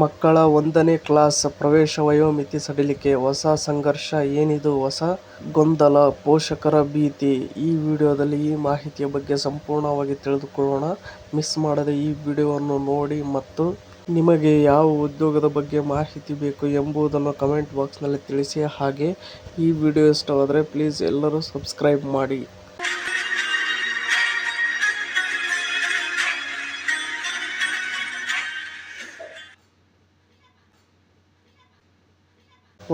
ಮಕ್ಕಳ 1ನೇ ಕ್ಲಾಸ್ ಪ್ರವೇಶ ವಯೋಮಿತಿ ಸಡಿಲಿಕೆ, ಹೊಸ ಸಂಘರ್ಷ ಏನಿದು ಹೊಸ ಗೊಂದಲ, ಪೋಷಕರ ಭೀತಿ? ಈ ವಿಡಿಯೋದಲ್ಲಿ ಈ ಮಾಹಿತಿಯ ಬಗ್ಗೆ ಸಂಪೂರ್ಣವಾಗಿ ತಿಳಿದುಕೊಳ್ಳೋಣ. ಮಿಸ್ ಮಾಡದೆ ಈ ವಿಡಿಯೋವನ್ನು ನೋಡಿ ಮತ್ತು ನಿಮಗೆ ಯಾವ ಉದ್ಯೋಗದ ಬಗ್ಗೆ ಮಾಹಿತಿ ಬೇಕು ಎಂಬುದನ್ನು ಕಮೆಂಟ್ ಬಾಕ್ಸ್ನಲ್ಲಿ ತಿಳಿಸಿ. ಹಾಗೆ ಈ ವಿಡಿಯೋ ಇಷ್ಟವಾದರೆ ಪ್ಲೀಸ್ ಎಲ್ಲರೂ ಸಬ್ಸ್ಕ್ರೈಬ್ ಮಾಡಿ.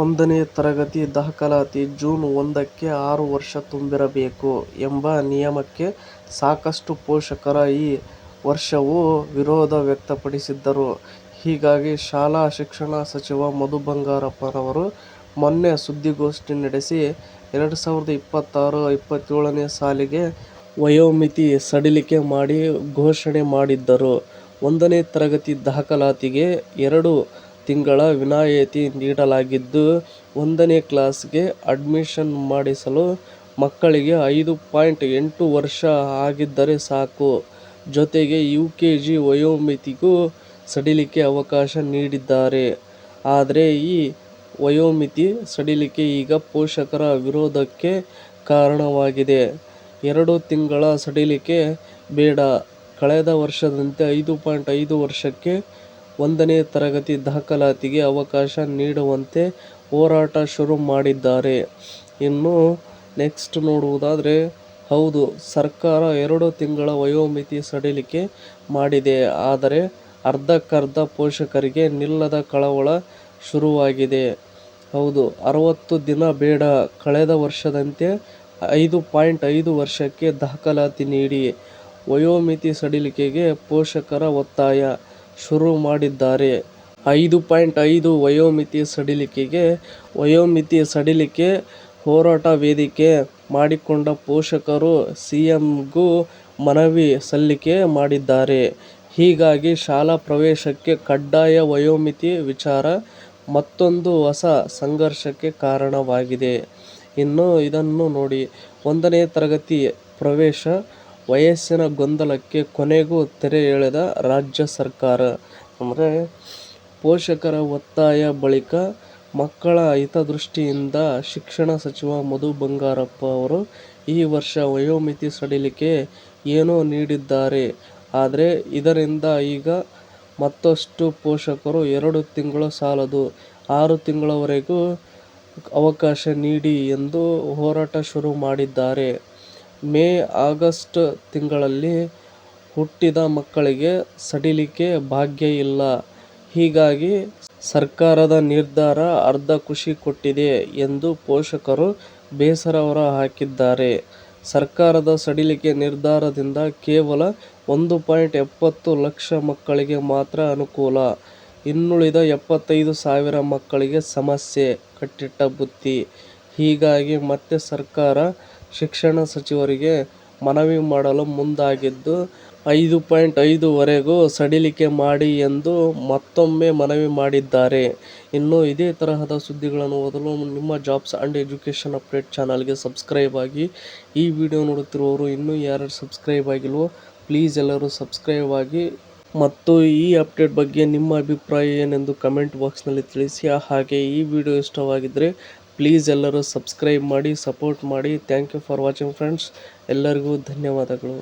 1ನೇ ತರಗತಿ ದಾಖಲಾತಿ ಜೂನ್ 1ಕ್ಕೆ 6 ವರ್ಷ ತುಂಬಿರಬೇಕು ಎಂಬ ನಿಯಮಕ್ಕೆ ಸಾಕಷ್ಟು ಪೋಷಕರು ಈ ವರ್ಷವೂ ವಿರೋಧ ವ್ಯಕ್ತಪಡಿಸಿದ್ದರು. ಹೀಗಾಗಿ ಶಾಲಾ ಶಿಕ್ಷಣ ಸಚಿವ ಮಧು ಬಂಗಾರಪ್ಪನವರು ಮೊನ್ನೆ ಸುದ್ದಿಗೋಷ್ಠಿ ನಡೆಸಿ 2026-27ನೇ ಸಾಲಿಗೆ ವಯೋಮಿತಿ ಸಡಿಲಿಕೆ ಮಾಡಿ ಘೋಷಣೆ ಮಾಡಿದ್ದರು. 1ನೇ ತರಗತಿ ದಾಖಲಾತಿಗೆ 2 ತಿಂಗಳ ವಿನಾಯಿತಿ ನೀಡಲಾಗಿದ್ದು, 1ನೇ ಕ್ಲಾಸ್ಗೆ ಅಡ್ಮಿಷನ್ ಮಾಡಿಸಲು ಮಕ್ಕಳಿಗೆ 5.8 ವರ್ಷ ಆಗಿದ್ದರೆ ಸಾಕು. ಜೊತೆಗೆ ಯುಕೆಜಿ ವಯೋಮಿತಿಗೂ ಸಡಿಲಿಕೆ ಅವಕಾಶ ನೀಡಿದ್ದಾರೆ. ಆದರೆ ಈ ವಯೋಮಿತಿ ಸಡಿಲಿಕೆ ಈಗ ಪೋಷಕರ ವಿರೋಧಕ್ಕೆ ಕಾರಣವಾಗಿದೆ. 2 ತಿಂಗಳ ಸಡಿಲಿಕೆ ಬೇಡ, ಕಳೆದ ವರ್ಷದಂತೆ 5.5 ವರ್ಷಕ್ಕೆ 1ನೇ ತರಗತಿ ದಾಖಲಾತಿಗೆ ಅವಕಾಶ ನೀಡುವಂತೆ ಹೋರಾಟ ಶುರು ಮಾಡಿದ್ದಾರೆ. ಇನ್ನು ನೆಕ್ಸ್ಟ್ ನೋಡುವುದಾದರೆ, ಹೌದು, ಸರ್ಕಾರ 2 ತಿಂಗಳ ವಯೋಮಿತಿ ಸಡಿಲಿಕೆ ಮಾಡಿದೆ. ಆದರೆ ಅರ್ಧಕ್ಕರ್ಧ ಪೋಷಕರಿಗೆ ನಿಲ್ಲದ ಕಳವಳ ಶುರುವಾಗಿದೆ. ಹೌದು, 60 ದಿನ ಬೇಡ, ಕಳೆದ ವರ್ಷದಂತೆ 5.5 ವರ್ಷಕ್ಕೆ ದಾಖಲಾತಿ ನೀಡಿ. ವಯೋಮಿತಿ ಸಡಿಲಿಕೆಗೆ ಪೋಷಕರ ಒತ್ತಾಯ ಶುರು ಮಾಡಿದ್ದಾರೆ. 5.5 ವಯೋಮಿತಿ ಸಡಿಲಿಕೆಗೆ ವಯೋಮಿತಿ ಸಡಿಲಿಕೆ ಹೋರಾಟ ವೇದಿಕೆ ಮಾಡಿಕೊಂಡ ಪೋಷಕರು ಸಿಎಂಗೂ ಮನವಿ ಸಲ್ಲಿಕೆ ಮಾಡಿದ್ದಾರೆ. ಹೀಗಾಗಿ ಶಾಲಾ ಪ್ರವೇಶಕ್ಕೆ ಕಡ್ಡಾಯ ವಯೋಮಿತಿ ವಿಚಾರ ಮತ್ತೊಂದು ಹೊಸ ಸಂಘರ್ಷಕ್ಕೆ ಕಾರಣವಾಗಿದೆ. ಇನ್ನು ಇದನ್ನು ನೋಡಿ, 1ನೇ ತರಗತಿ ಪ್ರವೇಶ ವಯಸ್ಸಿನ ಗೊಂದಲಕ್ಕೆ ಕೊನೆಗೂ ತೆರೆ ಎಳೆದ ರಾಜ್ಯ ಸರ್ಕಾರ. ಅಂದರೆ ಪೋಷಕರ ಒತ್ತಾಯ ಬಳಿಕ ಮಕ್ಕಳ ಹಿತದೃಷ್ಟಿಯಿಂದ ಶಿಕ್ಷಣ ಸಚಿವ ಮಧು ಬಂಗಾರಪ್ಪ ಅವರು ಈ ವರ್ಷ ವಯೋಮಿತಿ ಸಡಿಲಿಕೆ ಏನೋ ನೀಡಿದ್ದಾರೆ. ಆದರೆ ಇದರಿಂದ ಈಗ ಮತ್ತಷ್ಟು ಪೋಷಕರು 2 ತಿಂಗಳು ಸಾಲದು, 6 ತಿಂಗಳವರೆಗೂ ಅವಕಾಶ ನೀಡಿ ಎಂದು ಹೋರಾಟ ಶುರು ಮಾಡಿದ್ದಾರೆ. ಮೇ, ಆಗಸ್ಟ್ ತಿಂಗಳಲ್ಲಿ ಹುಟ್ಟಿದ ಮಕ್ಕಳಿಗೆ ಸಡಿಲಿಕೆ ಭಾಗ್ಯ ಇಲ್ಲ. ಹೀಗಾಗಿ ಸರ್ಕಾರದ ನಿರ್ಧಾರ ಅರ್ಧ ಖುಷಿ ಕೊಟ್ಟಿದೆ ಎಂದು ಪೋಷಕರು ಬೇಸರ ಹೊರ ಹಾಕಿದ್ದಾರೆ. ಸರ್ಕಾರದ ಸಡಿಲಿಕೆ ನಿರ್ಧಾರದಿಂದ ಕೇವಲ 1.70 ಲಕ್ಷ ಮಕ್ಕಳಿಗೆ ಮಾತ್ರ ಅನುಕೂಲ. ಇನ್ನುಳಿದ 75,000 ಮಕ್ಕಳಿಗೆ ಸಮಸ್ಯೆ ಕಟ್ಟಿಟ್ಟ ಬುತ್ತಿ. ಹೀಗಾಗಿ ಮತ್ತೆ ಸರ್ಕಾರ ಶಿಕ್ಷಣ ಸಚಿವರಿಗೆ ಮನವಿ ಮಾಡಲು ಮುಂದಾಗಿದ್ದು, 5.5 ವರೆಗೂ ಸಡಿಲಿಕೆ ಮಾಡಿ ಎಂದು ಮತ್ತೊಮ್ಮೆ ಮನವಿ ಮಾಡಿದ್ದಾರೆ. ಇನ್ನು ಇದೇ ತರಹದ ಸುದ್ದಿಗಳನ್ನು ಓದಲು ನಿಮ್ಮ ಜಾಬ್ಸ್ ಆ್ಯಂಡ್ ಎಜುಕೇಷನ್ ಅಪ್ಡೇಟ್ ಚಾನಲ್ಗೆ ಸಬ್ಸ್ಕ್ರೈಬ್ ಆಗಿ. ಈ ವಿಡಿಯೋ ನೋಡುತ್ತಿರುವವರು ಇನ್ನೂ ಯಾರು ಸಬ್ಸ್ಕ್ರೈಬ್ ಆಗಿಲ್ವೋ ಪ್ಲೀಸ್ ಎಲ್ಲರೂ ಸಬ್ಸ್ಕ್ರೈಬ್ ಆಗಿ ಮತ್ತು ಈ ಅಪ್ಡೇಟ್ ಬಗ್ಗೆ ನಿಮ್ಮ ಅಭಿಪ್ರಾಯ ಏನೆಂದು ಕಮೆಂಟ್ ಬಾಕ್ಸ್ನಲ್ಲಿ ತಿಳಿಸಿ. ಹಾಗೆ ಈ ವಿಡಿಯೋ ಇಷ್ಟವಾಗಿದ್ದರೆ ಪ್ಲೀಸ್ ಎಲ್ಲರೂ ಸಬ್ಸ್ಕ್ರೈಬ್ ಮಾಡಿ, ಸಪೋರ್ಟ್ ಮಾಡಿ. Thank you for watching friends. ಎಲ್ಲರಿಗೂ ಧನ್ಯವಾದಗಳು.